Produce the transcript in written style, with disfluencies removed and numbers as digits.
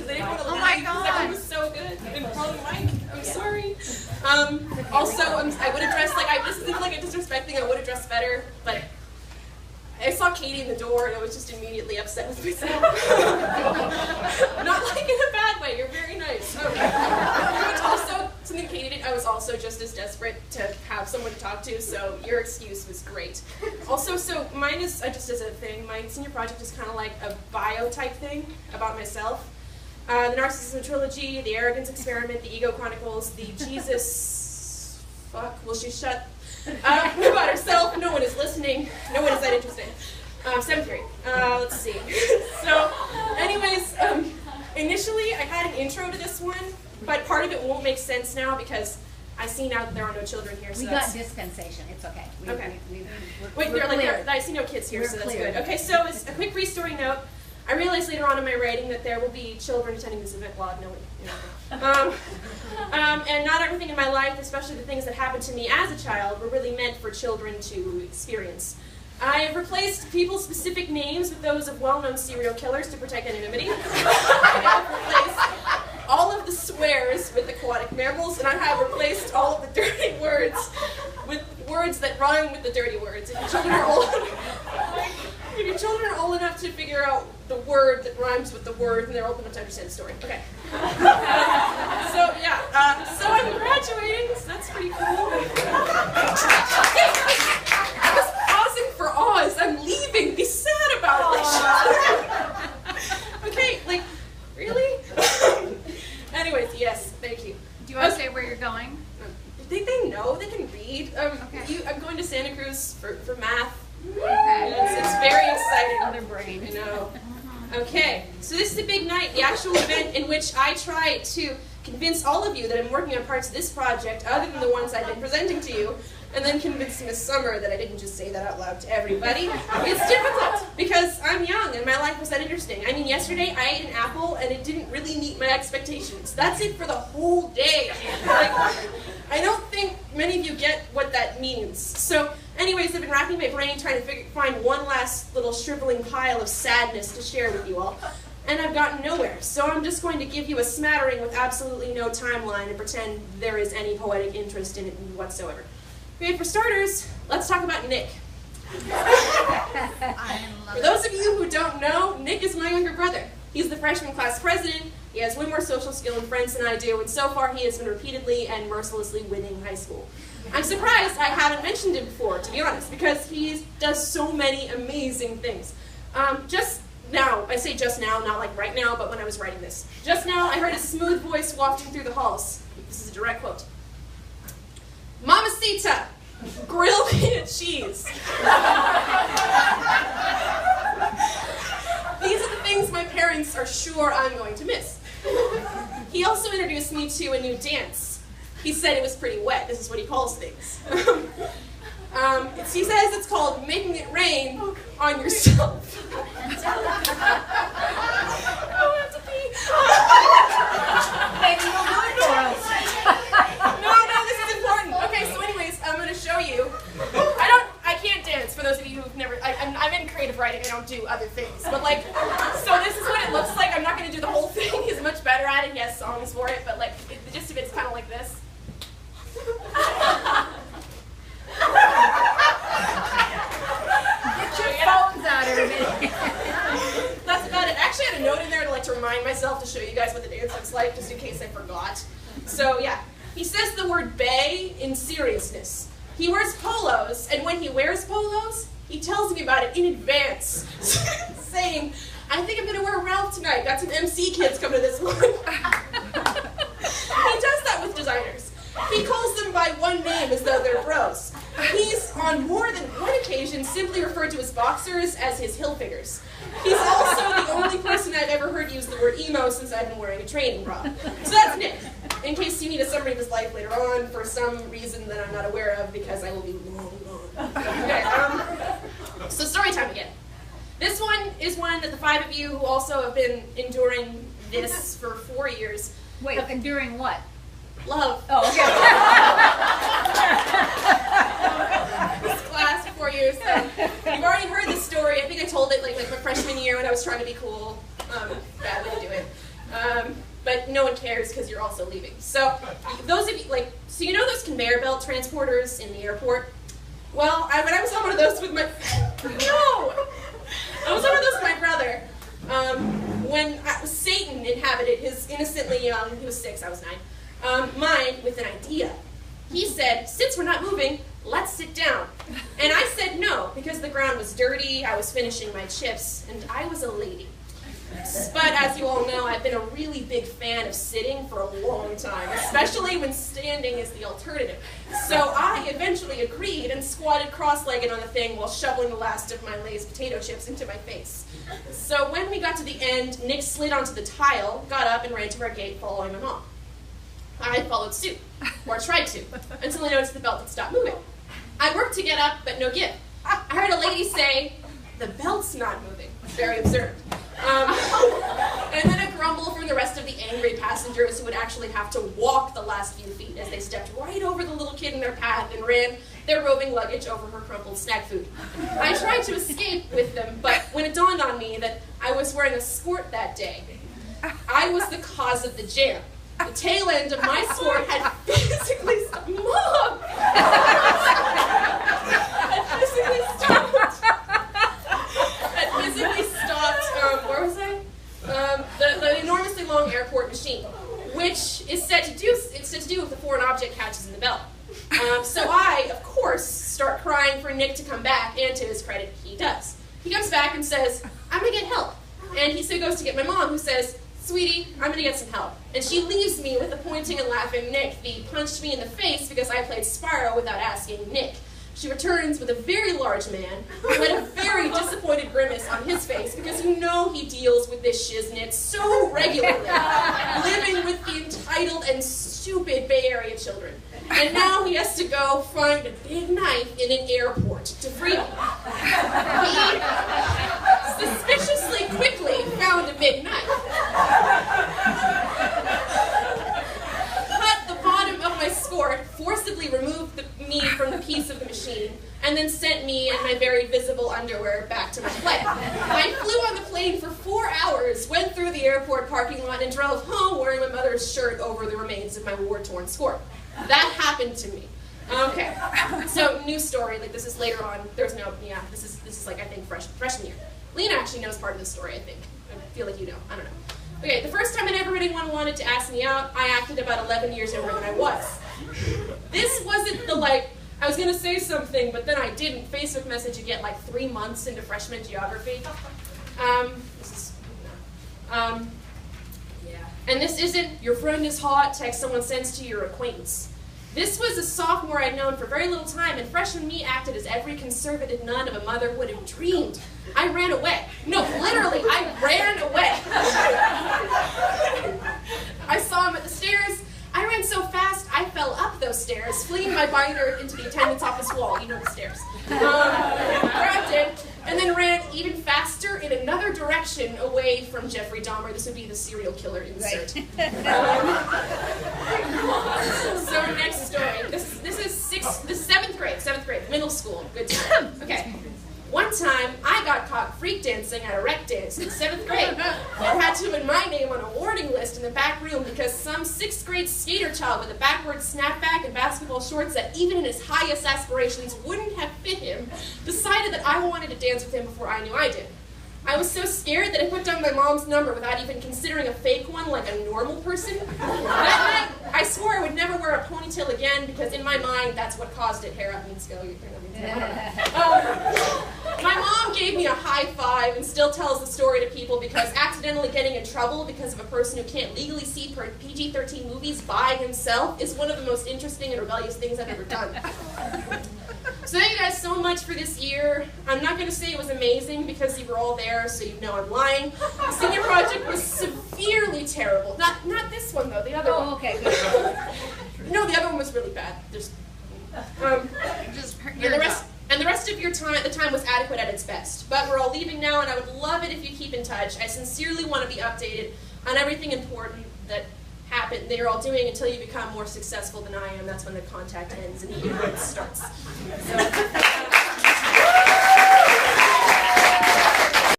because I didn't want to leave because everyone was so good. And wrong mic. I'm sorry. Also, I would have dressed this isn't like a disrespect thing. I would have dressed better, but I saw Katie in the door and I was just immediately upset with myself. Not like in a bad way. You're very nice. Also, something Katie did, I was also just as desperate to have someone to talk to, so your excuse was great. Also, so mine is, just as a thing, my senior project is kind of like a bio type thing about myself. The Narcissism Trilogy, the Arrogance Experiment, the Ego Chronicles, the Jesus... Fuck, will she shut... about herself, no one is listening, no one is that interested. 7th grade. Let's see. So, anyways, initially I had an intro to this one, but part of it won't make sense now because I see now that there are no children here. So we got dispensation. It's okay. Okay. I see no kids here, so that's good. Okay, so as a quick restory note, I realized later on in my writing that there will be children attending this event. Well, no one. And not everything in my life, especially the things that happened to me as a child, were really meant for children to experience. I have replaced people's specific names with those of well-known serial killers to protect anonymity. I have replaced all of the swears with aquatic mammals, and I have replaced all of the dirty words with words that rhyme with the dirty words. If your children are old enough to figure out the word that rhymes with the word, and they're old enough to understand the story. Okay. So I'm graduating, so that's pretty cool. I was pausing for Oz. I'm leaving. Be sad about it. Okay, really? Anyways, yes, thank you. Do you want to say where you're going? They know. They can read. Okay. I'm going to Santa Cruz for math. Okay. It's very exciting. Other brain. I know. Okay, so this is the big night, the actual event in which I try to convince all of you that I'm working on parts of this project other than the ones I've been presenting to you, and then convince Miss Summer that I didn't just say that out loud to everybody. It's difficult because I'm young and my life was that interesting. I mean, yesterday I ate an apple and it didn't really meet my expectations. That's it for the whole day. I don't think many of you get what that means. So, anyways, I've been racking my brain trying to find one last little shriveling pile of sadness to share with you all. And I've gotten nowhere. So I'm just going to give you a smattering with absolutely no timeline and pretend there is any poetic interest in it whatsoever. Okay, for starters, let's talk about Nick. For those of you who don't know, Nick is my younger brother. He's the freshman class president. He has way more social skill and friends than I do, and so far he has been repeatedly and mercilessly winning high school. I'm surprised I haven't mentioned him before, to be honest, because he does so many amazing things. Just now, I say just now, not like right now, but when I was writing this. Just now, I heard a smooth voice wafting through the halls. This is a direct quote. Mamacita, grilled peanut cheese. These are the things my parents are sure I'm going to miss. He also introduced me to a new dance. He said it was pretty wet. This is what he calls things. He says it's called making it rain on yourself. I have to pee. Maybe you'll do it for us. No, this is important. Okay, so anyways, I'm going to show you. I can't dance, for those of you who've never, I'm in creative writing, I don't do other things. But so this is what it looks like. I'm not going to do the whole thing. He's much better at it. He has songs for it, but the gist of it's kind of like this. Get your phones out of it. That's about it. I actually had a note in there to remind myself to show you guys what the dance looks like, just in case I forgot. So yeah, he says the word bae in seriousness. He wears polos, and when he wears polos, he tells me about it in advance, saying, I think I'm going to wear Ralph tonight. Got some MC kids coming to this one. He does that with designers. He calls them by one name as though they're bros. He's, on more than one occasion, simply referred to his boxers as his hill figures. He's also the only person I've ever heard use the word emo since I've been wearing a training bra. So that's Nick, in case you need a summary of his life later on for some reason that I'm not aware of, because I will be long gone. Okay, so story time again. This one is one that the 5 of you who also have been enduring this for 4 years. Wait, enduring what? Love. Oh, okay. This class for 4 years. You've already heard this story. I think I told it like my freshman year when I was trying to be cool. Bad way to do it. but no one cares because you're also leaving. So those of you, so you know those conveyor belt transporters in the airport? Well, when I was on one of those with my, I was on one of those with my brother. When Satan inhabited his innocently young, he was 6, I was 9, mind with an idea. He said, since we're not moving, let's sit down. And I said no, because the ground was dirty, I was finishing my chips, and I was a lady. But as you all know, I've been a really big fan of sitting for a long time, especially when standing is the alternative. So I eventually agreed and squatted cross-legged on the thing while shoveling the last of my Lay's potato chips into my face. So when we got to the end, Nick slid onto the tile, got up, and ran to our gate following my mom. I followed suit, or tried to, until I noticed the belt had stopped moving. I worked to get up, but no give. I heard a lady say, "The belt's not moving." Very observed. And then a grumble from the rest of the angry passengers who would actually have to walk the last few feet as they stepped right over the little kid in their path and ran their roving luggage over her crumpled snack food. I tried to escape with them, but when it dawned on me that I was wearing a skirt that day, I was the cause of the jam. The tail end of my skirt had physically stopped. Mom! Had physically stopped, where was I? The enormously long airport machine, which is said to do with the foreign object catches in the belt. So I, of course, start crying for Nick to come back, and to his credit, he does. He comes back and says, "I'm gonna get help." And he goes to get my mom, who says, "Sweetie, I'm gonna get some help." And she leaves me with a pointing and laughing Nick, the punched me in the face because I played Spyro without asking Nick. She returns with a very large man who had a very disappointed grimace on his face because you know he deals with this shiznit so regularly, living with the entitled and stupid Bay Area children. And now he has to go find a big knife in an airport to free me. He suspiciously quickly found a big knife. Cut the bottom of my skirt, forcibly removed me from the piece of the machine, and then sent me in my very visible underwear back to my flight. I flew on the plane for 4 hours, went through the airport parking lot, and drove home wearing my mother's shirt over the remains of my war-torn skirt. That happened to me. Okay, so new story. This is later on. There's no, this is I think freshman year. Lena actually knows part of the story. I think. I feel like you know. I don't know. Okay, the first time anyone wanted to ask me out, I acted about 11 years younger than I was. This wasn't the I was gonna say something, but then I didn't. Facebook message you get 3 months into freshman geography. And this isn't "your friend is hot" text someone sends to your acquaintance. This was a sophomore I'd known for very little time, and freshman me acted as every conservative nun of a mother would have dreamed. I ran away. No, literally, I ran away. I saw him at the stairs. I ran so fast, I fell up those stairs, flinging my binder into the attendant's office wall. You know the stairs. Grabbed it, and then ran even faster in another direction away from Jeffrey Dahmer. This would be the serial killer insert. Right. So next story. This is 7th grade, middle school. Good time. Okay. One time, I got caught freak dancing at a rec dance in 7th grade. I had to put my name on a warning list in the back room because some 6th grade skater child with a backwards snapback and basketball shorts that even in his highest aspirations wouldn't have fit him, decided that I wanted to dance with him before I knew I did. I was so scared that I put down my mom's number without even considering a fake one like a normal person. That night, I swore I would never wear a ponytail again because in my mind, that's what caused it. Hair up means go. My mom gave me a high five and still tells the story to people because accidentally getting in trouble because of a person who can't legally see PG-13 movies by himself is one of the most interesting and rebellious things I've ever done. So thank you guys so much for this year. I'm not going to say it was amazing because you were all there, so you know I'm lying. The senior project was severely terrible. Not this one, though. The other one. Oh, okay, good. No, the other one was really bad. And the rest of your time, the time was adequate at its best. But we're all leaving now, and I would love it if you keep in touch. I sincerely want to be updated on everything important that happened that you're all doing until you become more successful than I am. That's when the contact ends and the ignorance starts. So,